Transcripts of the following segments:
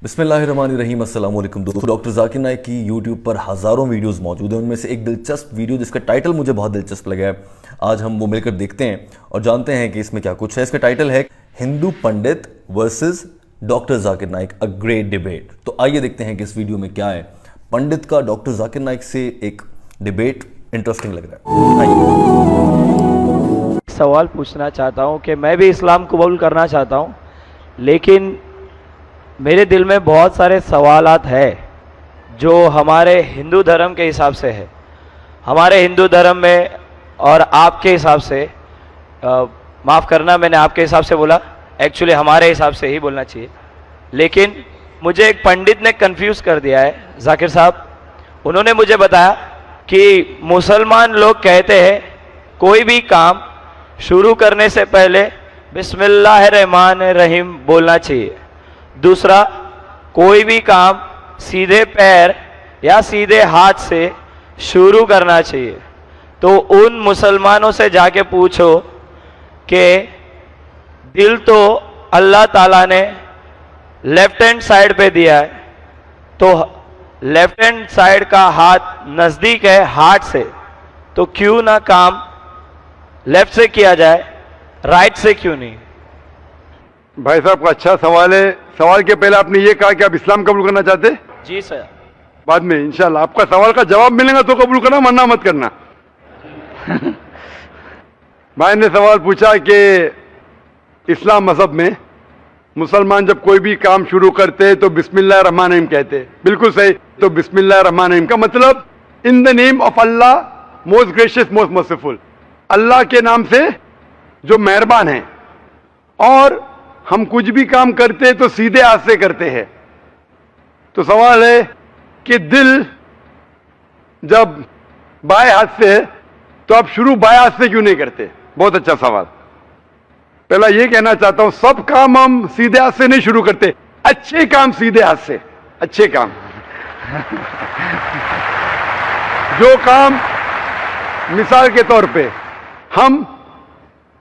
बिस्मिल्लाहिर्रहमानिर्रहीम, अस्सलाम वालेकुम दोस्तों। डॉक्टर जाकिर नाइक की यूट्यूब पर हज़ारों वीडियोस मौजूद हैं। उनमें से एक दिलचस्प वीडियो जिसका टाइटल मुझे बहुत दिलचस्प लगा है, आज हम वो मिलकर देखते हैं और जानते हैं कि इसमें क्या कुछ है। इसका टाइटल है Hindu pandit versus doctor Zakir Naik, a great debate. तो आइए देखते हैं कि इस वीडियो में क्या है। पंडित का डॉक्टर जाकिर नाइक से एक डिबेट इंटरेस्टिंग लग रहा है। आइए। सवाल पूछना चाहता हूं कि मैं भी इस्लाम कबूल करना चाहता हूं, लेकिन मेरे दिल में बहुत सारे सवालात है जो हमारे हिंदू धर्म के हिसाब से है। हमारे हिंदू धर्म में और आपके हिसाब से, माफ़ करना मैंने आपके हिसाब से बोला, एक्चुअली हमारे हिसाब से ही बोलना चाहिए। लेकिन मुझे एक पंडित ने कंफ्यूज कर दिया है, जाकिर साहब। उन्होंने मुझे बताया कि मुसलमान लोग कहते हैं कोई भी काम शुरू करने से पहले बिस्मिल्लाहिर्रहमानिर्रहीम बोलना चाहिए। दूसरा, कोई भी काम सीधे पैर या सीधे हाथ से शुरू करना चाहिए। तो उन मुसलमानों से जाके पूछो कि दिल तो अल्लाह ताला ने लेफ्ट हैंड साइड पे दिया है, तो लेफ्ट हैंड साइड का हाथ नज़दीक है हार्ट से, तो क्यों ना काम लेफ्ट से किया जाए, राइट से क्यों नहीं? भाई साहब का अच्छा सवाल है। सवाल के पहले आपने ये कहा कि आप इस्लाम कबूल करना चाहते? जी सर। बाद में इंशाल्लाह आपका सवाल का जवाब मिलेगा तो कबूल करना, वरना मत करना। भाई ने सवाल पूछा कि इस्लाम मजहब में मुसलमान जब कोई भी काम शुरू करते तो बिस्मिल्लाह रहमान रहीम कहते। बिल्कुल सही। तो बिस्मिल्लाह रहमान रहीम का मतलब in the name of Allah most gracious most merciful, Allah के नाम से जो मेहरबान है। और हम कुछ भी काम करते तो सीधे हाथ से करते हैं। तो सवाल है कि दिल जब बाएं हाथ से है तो आप शुरू बाएं हाथ से क्यों नहीं करते? बहुत अच्छा सवाल। पहला ये कहना चाहता हूं, सब काम हम सीधे हाथ से नहीं शुरू करते, अच्छे काम सीधे हाथ से। अच्छे काम जो काम, मिसाल के तौर पे हम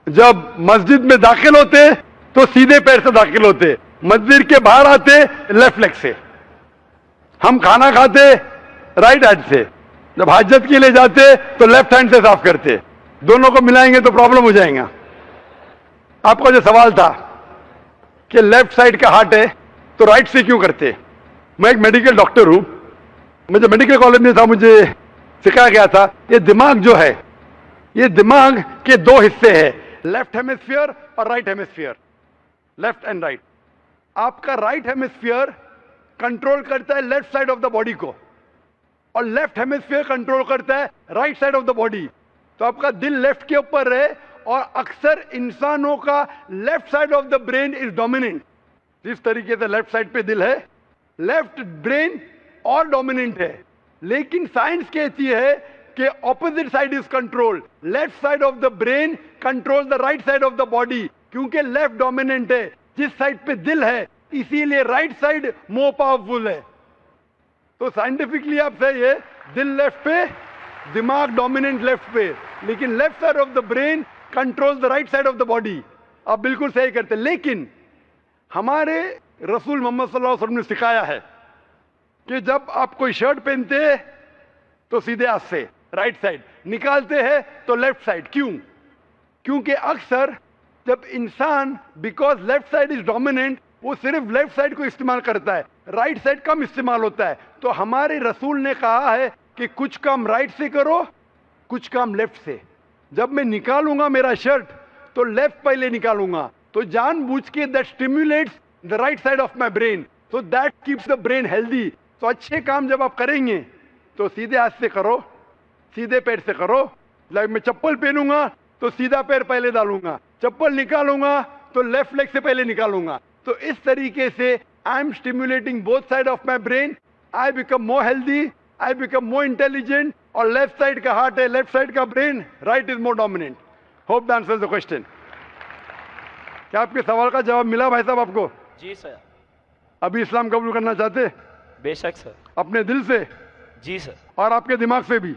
जब मस्जिद में दाखिल होते तो सीधे पैर से दाखिल होते, मस्जिद के बाहर आते लेफ्ट लेग से। हम खाना खाते राइट हैंड से, जब हाजत के लिए जाते तो लेफ्ट हैंड से साफ करते। दोनों को मिलाएंगे तो प्रॉब्लम हो जाएगा। आपका जो सवाल था कि लेफ्ट साइड का हार्ट है तो राइट से क्यों करते? मैं एक मेडिकल डॉक्टर हूं। मुझे मेडिकल कॉलेज में था, मुझे सिखाया गया था ये दिमाग जो है, ये दिमाग के दो हिस्से हैं, लेफ्ट हेमिस्फीयर और right hemisphere, left and right. आपका राइट हेमिस्फीयर कंट्रोल करता है left side of the body को, और लेफ्ट हेमिस्फीयर कंट्रोल करता है right side of the body. तो आपका दिल लेफ्ट के ऊपर है, और अक्सर इंसानों का left side of the brain is dominant. जिस तरीके से लेफ्ट साइड पे दिल है, लेफ्ट ब्रेन और डोमिनेंट है। लेकिन साइंस कहती है कि opposite side is control, left side of the brain control the right side of the body, क्योंकि लेफ्ट डोमिनेंट है जिस साइड पे दिल है, इसीलिए राइट साइड मोर पावरफुल है। तो साइंटिफिकली आप सही है, दिल लेफ्ट पे, दिमाग डोमिनेंट लेफ्ट पे, लेकिन left side of the brain control the right side of the body. आप बिल्कुल सही करते। लेकिन हमारे रसूल मोहम्मद सल्लल्लाहु अलैहि वसल्लम ने सिखाया है कि जब आप कोई शर्ट पहनते हैं तो सीधे हाथ से राइट साइड, निकालते हैं तो लेफ्ट साइड। क्यों? क्योंकि अक्सर जब इंसान, because left side is dominant, वो सिर्फ लेफ्ट साइड को इस्तेमाल करता है, राइट साइड कम इस्तेमाल होता है। तो हमारे रसूल ने कहा है कि कुछ काम राइट से करो, कुछ काम लेफ्ट से। जब मैं निकालूंगा मेरा शर्ट तो लेफ्ट पहले निकालूंगा, तो जानबूझ के that stimulates the right side of my brain, so that keeps the brain healthy. तो अच्छे काम जब आप करेंगे तो सीधे हाथ से करो, सीधे पैर से करो। लाइक मैं चप्पल पहनूंगा तो सीधा पैर पहले डालूंगा, चप्पल निकालूंगा तो लेफ्ट लेग से पहले निकालूंगा। तो इस तरीके से I am stimulating both side of my brain, I become more healthy, I become more intelligent. और लेफ्ट साइड का हार्ट है, लेफ्ट साइड का brain, right is more dominant. Hope the answers the question. क्या आपके सवाल का जवाब मिला भाई साहब आपको? जी सर। अभी इस्लाम कबूल करना चाहते? बेशक सर। अपने दिल से? जी सर। और आपके दिमाग से भी?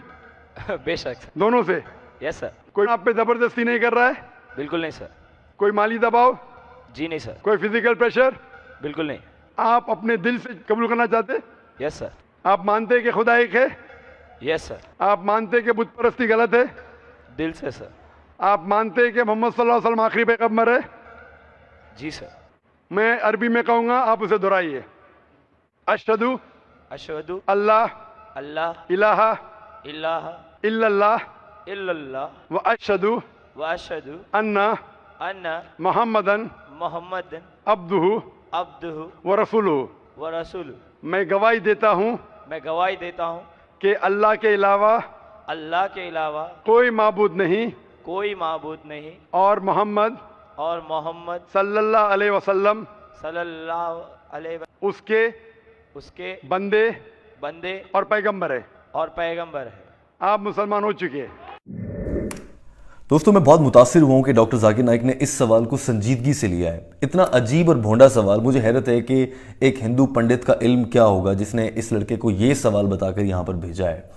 बेशक सर। दोनों से? Yes sir. कोई आप पे जबरदस्ती नहीं कर रहा है? बिल्कुल नहीं सर। कोई माली दबाव? जी नहीं सर। कोई फिजिकल प्रेशर? बिल्कुल नहीं। आप अपने दिल से कबूल करना चाहते? Yes sir. आप मानते हैं कि खुदा एक है? Yes sir. आप मानते हैं कि बुत परस्ती गलत है? दिल से सर। आप मानते हैं कि मोहम्मद सल्लल्लाहु अलैहि वसल्लम आखिरी पैगंबर है? जी सर। मैं अरबी में कहूंगा, आप उसे दोहराइए। अशहदु अशहदु अल्लाह अल्लाह इलाहा इल्लाह इल्लल्लाह इल्लल्लाह व अशहदु व अशहदु अन्ना अन्ना मुहम्मदन मोहम्मदन अब्दुहु अब्दुहु व रसूलुहु। व रसूलु। मैं गवाही देता हूँ मैं गवाही देता हूँ कि अल्लाह के अलावा अल्लाह के अलावा कोई माबूद नहीं कोई माबूद नहीं और मोहम्मद और मोहम्मद सल्लल्लाहु अलैहि वसल्लम सल्लल्लाहु अलैहि उसके उसके बंदे बंदे और पैगंबर है। और पैगंबर है। आप मुसलमान हो चुके हैं। दोस्तों मैं बहुत मुतासिर हुआ हूं कि डॉक्टर जाकिर नाइक ने इस सवाल को संजीदगी से लिया है। इतना अजीब और भोंडा सवाल, मुझे हैरत है कि एक हिंदू पंडित का इल्म क्या होगा जिसने इस लड़के को ये सवाल बताकर यहाँ पर भेजा है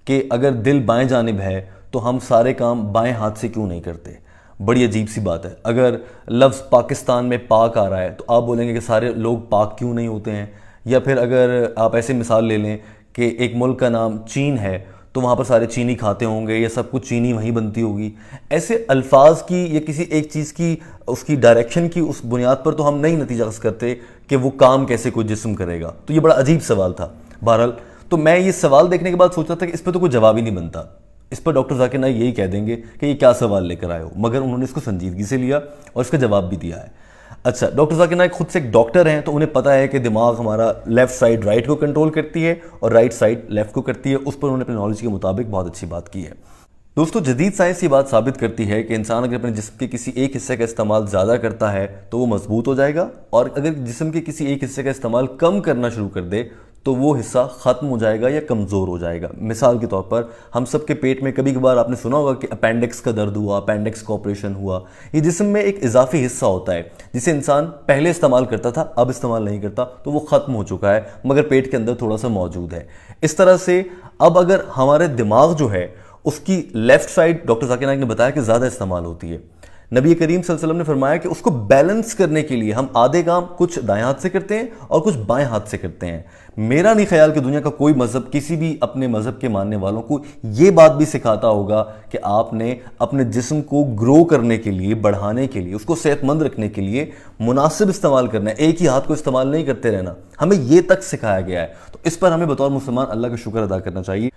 कि अगर दिल बाएं जानिब है तो हम सारे काम बाएं हाथ से क्यों नहीं करते। बड़ी अजीब सी बात है। अगर लफ्ज़ पाकिस्तान में पाक आ रहा है तो आप बोलेंगे कि सारे लोग पाक क्यों नहीं होते हैं। या फिर अगर आप ऐसे मिसाल ले लें कि एक मुल्क का नाम चीन है तो वहाँ पर सारे चीनी खाते होंगे या सब कुछ चीनी वहीं बनती होगी। ऐसे अल्फाज की या किसी एक चीज़ की उसकी डायरेक्शन की उस बुनियाद पर तो हम नहीं नतीजा करते कि वो काम कैसे कोई जिस्म करेगा। तो ये बड़ा अजीब सवाल था। बहरहाल तो मैं ये सवाल देखने के बाद सोचा था कि इस पर तो कोई जवाब ही नहीं बनता। इस पर डॉक्टर जाकिर नाइक यही कह देंगे कि ये क्या सवाल लेकर आए हो, मगर उन्होंने इसको संजीदगी से लिया और इसका जवाब भी दिया है। अच्छा, डॉक्टर जाकिर नाइक खुद से एक डॉक्टर हैं तो उन्हें पता है कि दिमाग हमारा लेफ्ट साइड राइट को कंट्रोल करती है और राइट साइड लेफ्ट को करती है। उस पर उन्होंने अपनी नॉलेज के मुताबिक बहुत अच्छी बात की है। दोस्तों जदीद साइंस ये बात साबित करती है कि इंसान अगर अपने जिस्म के किसी एक हिस्से का इस्तेमाल ज़्यादा करता है तो वो मजबूत हो जाएगा, और अगर जिस्म के किसी एक हिस्से का इस्तेमाल कम करना शुरू कर दे तो वो हिस्सा ख़त्म हो जाएगा या कमज़ोर हो जाएगा। मिसाल के तौर पर हम सब के पेट में कभी कभार आपने सुना होगा कि अपेंडिक्स का दर्द हुआ, अपेंडिक्स का ऑपरेशन हुआ। ये जिस्म में एक इजाफी हिस्सा होता है जिसे इंसान पहले इस्तेमाल करता था, अब इस्तेमाल नहीं करता, तो वो ख़त्म हो चुका है मगर पेट के अंदर थोड़ा सा मौजूद है। इस तरह से अब अगर हमारे दिमाग जो है उसकी left side, doctor Zakir Naik ने बताया कि ज़्यादा इस्तेमाल होती है। नबी करीम सल्लल्लाहु अलैहि वसल्लम ने फरमाया कि उसको बैलेंस करने के लिए हम आधे काम कुछ दाएं हाथ से करते हैं और कुछ बाएं हाथ से करते हैं। मेरा नहीं ख्याल कि दुनिया का कोई मज़हब किसी भी अपने मज़हब के मानने वालों को ये बात भी सिखाता होगा कि आपने अपने जिस्म को ग्रो करने के लिए, बढ़ाने के लिए, उसको सेहतमंद रखने के लिए मुनासिब इस्तेमाल करना है, एक ही हाथ को इस्तेमाल नहीं करते रहना। हमें ये तक सिखाया गया है। तो इस पर हमें बतौर मुसलमान अल्लाह का शुक्र अदा करना चाहिए।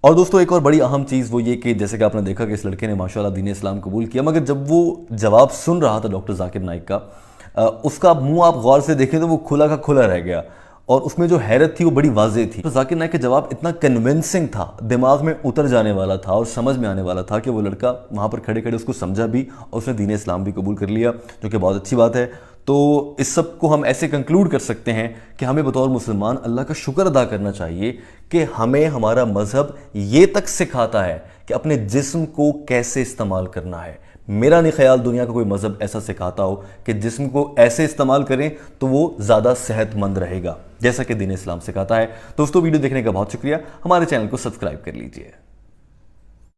और दोस्तों एक और बड़ी अहम चीज़ वो ये कि जैसे कि आपने देखा कि इस लड़के ने माशाल्लाह दीन इस्लाम कबूल किया, मगर जब वो जवाब सुन रहा था डॉक्टर जाकिर नाइक का, उसका मुंह आप गौर से देखें तो वो खुला का खुला रह गया और उसमें जो हैरत थी वो बड़ी वाज़ेह थी। तो जाकिर नाइक का जवाब इतना कन्विंसिंग था, दिमाग में उतर जाने वाला था और समझ में आने वाला था कि वो लड़का वहाँ पर खड़े खड़े उसको समझा भी और उसने दीन इस्लाम भी कबूल कर लिया, जो कि बहुत अच्छी बात है। तो इस सब को हम ऐसे कंक्लूड कर सकते हैं कि हमें बतौर मुसलमान अल्लाह का शुक्र अदा करना चाहिए कि हमें हमारा मज़हब ये तक सिखाता है कि अपने जिस्म को कैसे इस्तेमाल करना है। मेरा नहीं ख्याल दुनिया का कोई मज़हब ऐसा सिखाता हो कि जिस्म को ऐसे इस्तेमाल करें तो वो ज़्यादा सेहतमंद रहेगा, जैसा कि दीन इस्लाम सिखाता है। दोस्तों वीडियो देखने का बहुत शुक्रिया। हमारे चैनल को सब्सक्राइब कर लीजिए।